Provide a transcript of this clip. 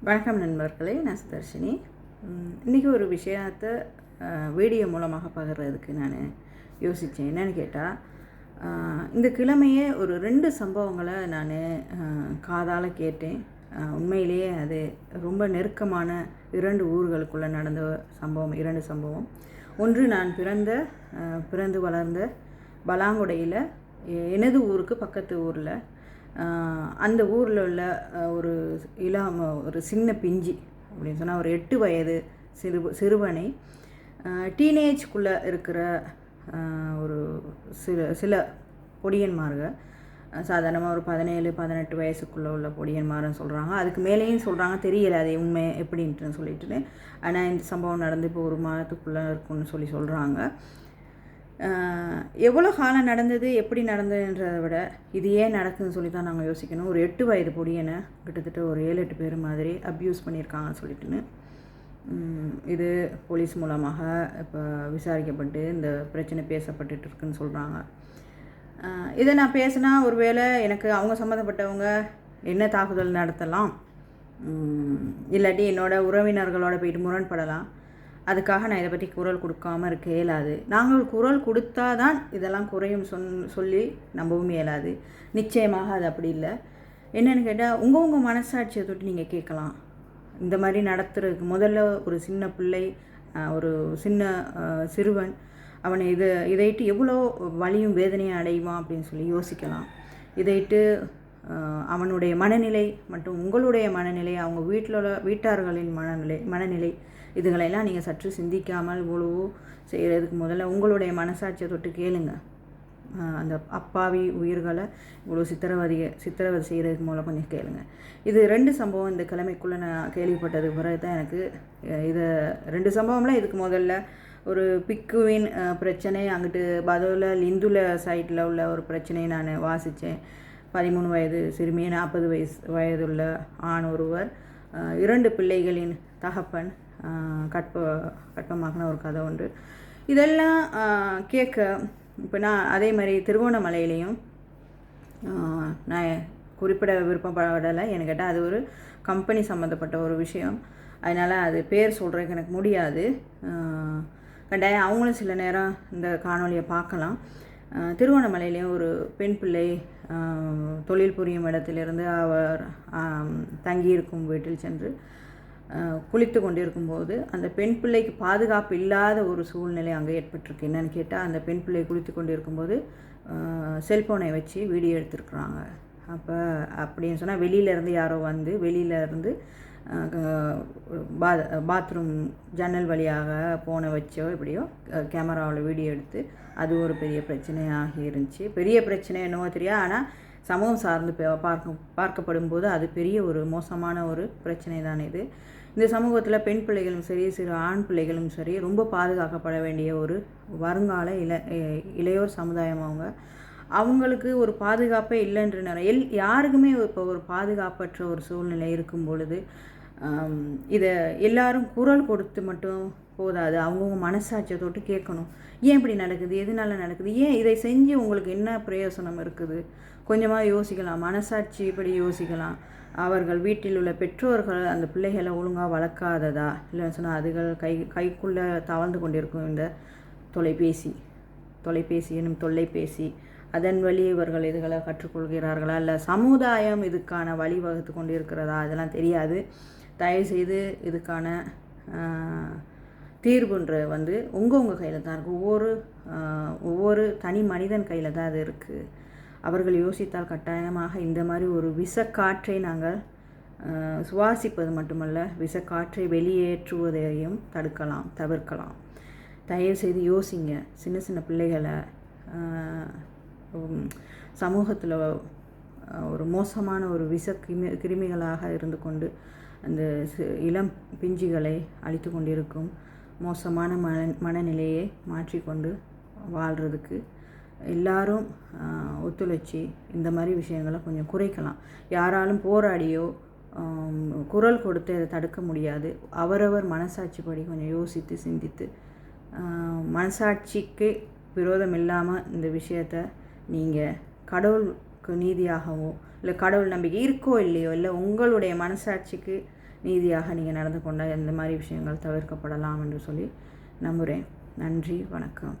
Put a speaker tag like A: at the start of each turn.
A: வணக்கம் நண்பர்களே, நான் சுதர்ஷினி. இன்றைக்கி ஒரு விஷயத்தை வீடியோ மூலமாக பகிர்றதுக்கு நான் யோசித்தேன். என்னென்னு கேட்டால், இந்த கிழமையே ஒரு 2 சம்பவங்களை நான் காதால் கேட்டேன். உண்மையிலேயே அது ரொம்ப நெருக்கமான 2 ஊர்களுக்குள்ளே நடந்த சம்பவம். 2 சம்பவம். ஒன்று, நான் பிறந்து வளர்ந்த பலாங்குடையில் எனது ஊருக்கு பக்கத்து ஊரில், அந்த ஊரில் உள்ள ஒரு சின்ன பிஞ்சி அப்படின்னு சொன்னால் ஒரு 8 வயது சிறுவனை டீனேஜ்குள்ளே இருக்கிற ஒரு சில பொடியன்மார்கள், சாதாரணமாக ஒரு 17-18 வயசுக்குள்ளே உள்ள பொடியன்மார்னு சொல்கிறாங்க. அதுக்கு மேலேயும் சொல்கிறாங்க, தெரியலை அது உண்மை எப்படின்ட்டுன்னு சொல்லிட்டு. ஆனால் இந்த சம்பவம் நடந்து இப்போ 1 மாதத்துக்குள்ளே இருக்குன்னு சொல்கிறாங்க. எவ்வளோ காலம் நடந்தது, எப்படி நடந்ததுன்றதை விட இது ஏன் நடக்குதுன்னு சொல்லி தான் நாங்கள் யோசிக்கணும். ஒரு 8 வயது பொடியனை கிட்டத்தட்ட ஒரு 7-8 பேர் மாதிரி அப்யூஸ் பண்ணியிருக்காங்கன்னு சொல்லிட்டுன்னு இது போலீஸ் மூலமாக இப்போ விசாரிக்கப்பட்டு இந்த பிரச்சனை பேசப்பட்டுட்டு இருக்குன்னு சொல்கிறாங்க. இதை நான் பேசினா ஒருவேளை எனக்கு அவங்க சம்மந்தப்பட்டவங்க என்ன தாக்குதல் நடத்தலாம், இல்லாட்டி என்னோடய உறவினர்களோட போயிட்டு முரண்படலாம். அதுக்காக நான் இதை பற்றி குரல் கொடுக்காமல் இருக்க இயலாது. நாங்கள் குரல் கொடுத்தா தான் இதெல்லாம் குறையும் சொல்லி நம்பவும் இயலாது. நிச்சயமாக அது அப்படி இல்லை. என்னென்னு கேட்டால், உங்கள் மனசாட்சியை தொட்டு நீங்கள் கேட்கலாம். இந்த மாதிரி நடத்துறதுக்கு முதல்ல ஒரு சின்ன பிள்ளை, ஒரு சின்ன சிறுவன், அவனை இதைட்டு எவ்வளோ வலியும் வேதனையும் அடைவான் அப்படின்னு சொல்லி யோசிக்கலாம். இதைட்டு அவனுடைய மனநிலை மற்றும் உங்களுடைய மனநிலை, அவங்க வீட்டார்களின் மனநிலை இதுகளெல்லாம் நீங்கள் சற்று சிந்திக்காமல் இவ்வளவோ செய்கிறதுக்கு முதல்ல உங்களுடைய மனசாட்சியை தொட்டு கேளுங்க. அந்த அப்பாவி உயிர்களை இவ்வளோ சித்திரவதை செய்கிறதுக்கு மூலம் கொஞ்சம் கேளுங்க. இது 2 சம்பவம் இந்த கிழமைக்குள்ளே நான் கேள்விப்பட்டதுக்கு பிறகு தான் எனக்கு இதை 2 சம்பவம்லாம் இதுக்கு முதல்ல ஒரு பிக்குவின் பிரச்சனை, அங்கிட்டு பதோல லிந்துல சைட்டில் உள்ள ஒரு பிரச்சனையை நான் வாசித்தேன். 13 வயது சிறுமியை 40 வயதுள்ள ஆண் ஒருவர், 2 பிள்ளைகளின் தகப்பன், கற்பமாக்கின ஒரு கதை உண்டு. இதெல்லாம் கேட்க இப்போ நான் அதே மாதிரி திருகோணமலையிலையும் நான் குறிப்பிட விருப்பப்படலை. எனக்கு கேட்டால் அது ஒரு கம்பெனி சம்மந்தப்பட்ட ஒரு விஷயம், அதனால் அது பேர் சொல்கிறதுக்கு எனக்கு முடியாது. கட்டாயம் அவங்களும் சில நேரம் இந்த காணொலியை பார்க்கலாம். திருகோணமலையிலையும் ஒரு பெண் பிள்ளை தொழில் புரியும் இடத்திலிருந்து அவர் தங்கியிருக்கும் வீட்டில் சென்று குளித்து கொண்டிருக்கும்போது அந்த பெண் பிள்ளைக்கு பாதுகாப்பு இல்லாத ஒரு சூழ்நிலை அங்கே ஏற்பட்டிருக்கு. என்னென்னு கேட்டால், அந்த பெண் பிள்ளை குளித்து கொண்டிருக்கும்போது செல்ஃபோனை வச்சு வீடியோ எடுத்துருக்குறாங்க. அப்போ அப்படின்னு சொன்னால் வெளியிலேருந்து யாரோ வந்து வெளியிலேருந்து பாத்ரூம் ஜன்னல் வழியாக போனை வச்சோ எப்படியோ கேமராவில் வீடியோ எடுத்து அது ஒரு பெரிய பிரச்சனையாகி இருந்துச்சு. பெரிய பிரச்சனை என்னவோ தெரியாது, ஆனால் சமூகம் சார்ந்து பார்க்கப்படும் போது அது பெரிய ஒரு மோசமான ஒரு பிரச்சனை தானே இது. இந்த சமூகத்தில் பெண் பிள்ளைகளும் சரி, சிறு ஆண் பிள்ளைகளும் சரி ரொம்ப பாதுகாக்கப்பட வேண்டிய ஒரு வருங்கால இளையோர் சமுதாயம். அவங்களுக்கு ஒரு பாதுகாப்பே இல்லைன்ற யாருக்குமே இப்போ ஒரு பாதுகாப்பற்ற ஒரு சூழ்நிலை இருக்கும் பொழுது இதை எல்லாரும் குரல் கொடுத்து மட்டும் போதாது. அவங்கவுங்க மனசாட்சியை தொட்டு கேட்கணும். ஏன் இப்படி நடக்குது, எதனால நடக்குது, ஏன் இதை செஞ்சு உங்களுக்கு என்ன பிரயோசனம் இருக்குது, கொஞ்சமாக யோசிக்கலாம். மனசாட்சி இப்படி யோசிக்கலாம். அவர்கள் வீட்டில் உள்ள பெற்றோர்கள் அந்த பிள்ளைகளை ஒழுங்காக வளர்க்காததா, இல்லைன்னு சொன்னால் அதுகள் கைக்குள்ளே தவழ்ந்து கொண்டிருக்கும் இந்த தொலைபேசி எனும் தொல்லைபேசி, அதன் வழி இவர்கள் இதுகளை கற்றுக்கொள்கிறார்களா, இல்லை சமுதாயம் இதுக்கான வழிவகுத்து கொண்டு இருக்கிறதா, அதெல்லாம் தெரியாது. தயவுசெய்து இதுக்கான தீர்வுன்ற உங்கள் கையில் தான் இருக்குது. ஒவ்வொரு தனி மனிதன் கையில் தான் அது இருக்குது. அவர்கள் யோசித்தால் கட்டாயமாக இந்த மாதிரி ஒரு விஷக்காற்றை நாங்கள் சுவாசிப்பது மட்டுமல்ல, விஷக்காற்றை வெளியேற்றுவதையும் தவிர்க்கலாம். தயவுசெய்து யோசிங்க. சின்ன சின்ன பிள்ளைகளை சமூகத்தில் ஒரு மோசமான ஒரு கிருமிகளாக இருந்து கொண்டு அந்த இளம் பிஞ்சுகளை அழித்து கொண்டிருக்கும் மோசமான மனநிலையை மாற்றிக்கொண்டு வாழ்கிறதுக்கு எல்லாரும் ஒத்துழைச்சி இந்த மாதிரி விஷயங்களை கொஞ்சம் குறைக்கலாம். யாராலும் போராடியோ குரல் கொடுத்து அதை தடுக்க முடியாது. அவரவர் மனசாட்சிப்படி கொஞ்சம் யோசித்து சிந்தித்து மனசாட்சிக்கு விரோதம் இல்லாமல் இந்த விஷயத்தை நீங்கள் கடவுளுக்கு நீதியாகவோ இல்லை கடவுள் நம்பிக்கை இருக்கோ இல்லையோ, இல்லை உங்களுடைய மனசாட்சிக்கு நீதியாக நீங்கள் நடந்து கொண்ட இந்த மாதிரி விஷயங்கள் தவிர்க்கப்படலாம் என்று சொல்லி நம்புகிறேன். நன்றி, வணக்கம்.